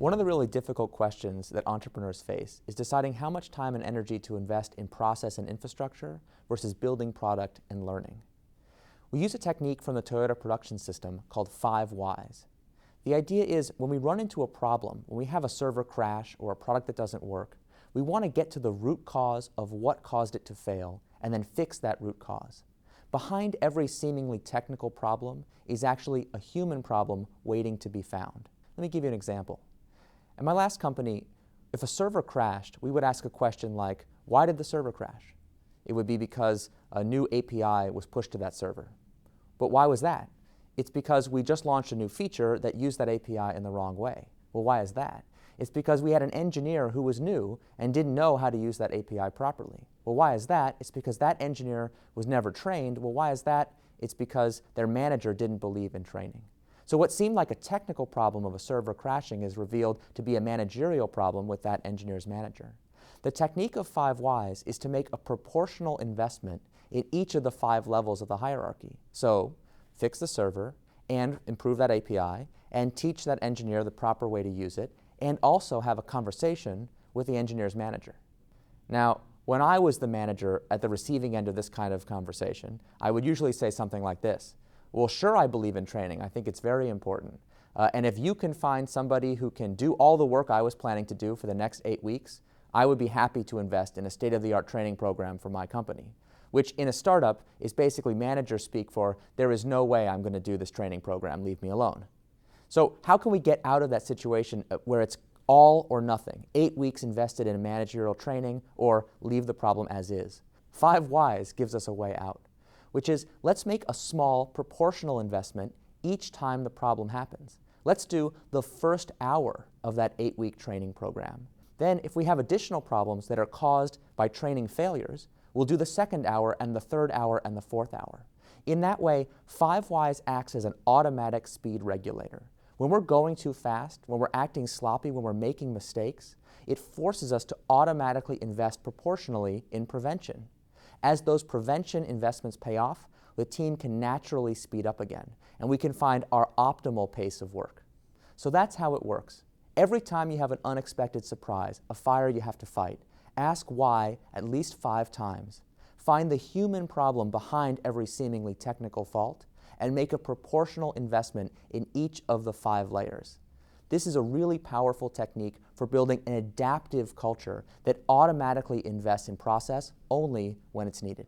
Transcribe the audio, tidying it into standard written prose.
One of the really difficult questions that entrepreneurs face is deciding how much time and energy to invest in process and infrastructure versus building product and learning. We use a technique from the Toyota production system called 5 Whys. The idea is when we run into a problem, when we have a server crash or a product that doesn't work, we want to get to the root cause of what caused it to fail and then fix that root cause. Behind every seemingly technical problem is actually a human problem waiting to be found. Let me give you an example. At my last company, if a server crashed, we would ask a question like, why did the server crash? It would be because a new API was pushed to that server. But why was that? It's because we just launched a new feature that used that API in the wrong way. Well, why is that? It's because we had an engineer who was new and didn't know how to use that API properly. Well, why is that? It's because that engineer was never trained. Well, why is that? It's because their manager didn't believe in training. So what seemed like a technical problem of a server crashing is revealed to be a managerial problem with that engineer's manager. The technique of 5 Whys is to make a proportional investment in each of the 5 levels of the hierarchy. So fix the server and improve that API and teach that engineer the proper way to use it and also have a conversation with the engineer's manager. Now, when I was the manager at the receiving end of this kind of conversation, I would usually say something like this. Well, sure, I believe in training. I think it's very important. And if you can find somebody who can do all the work I was planning to do for the next 8 weeks, I would be happy to invest in a state-of-the-art training program for my company, which in a startup is basically manager speak for, there is no way I'm going to do this training program, leave me alone. So how can we get out of that situation where it's all or nothing, 8 weeks invested in managerial training or leave the problem as is? 5 Whys gives us a way out, which is let's make a small proportional investment each time the problem happens. Let's do the first hour of that 8-week training program. Then if we have additional problems that are caused by training failures, we'll do the second hour and the third hour and the fourth hour. In that way, 5 Whys acts as an automatic speed regulator. When we're going too fast, when we're acting sloppy, when we're making mistakes, it forces us to automatically invest proportionally in prevention. As those prevention investments pay off, the team can naturally speed up again, and we can find our optimal pace of work. So that's how it works. Every time you have an unexpected surprise, a fire you have to fight, ask why at least 5 times. Find the human problem behind every seemingly technical fault, and make a proportional investment in each of the 5 layers. This is a really powerful technique for building an adaptive culture that automatically invests in process only when it's needed.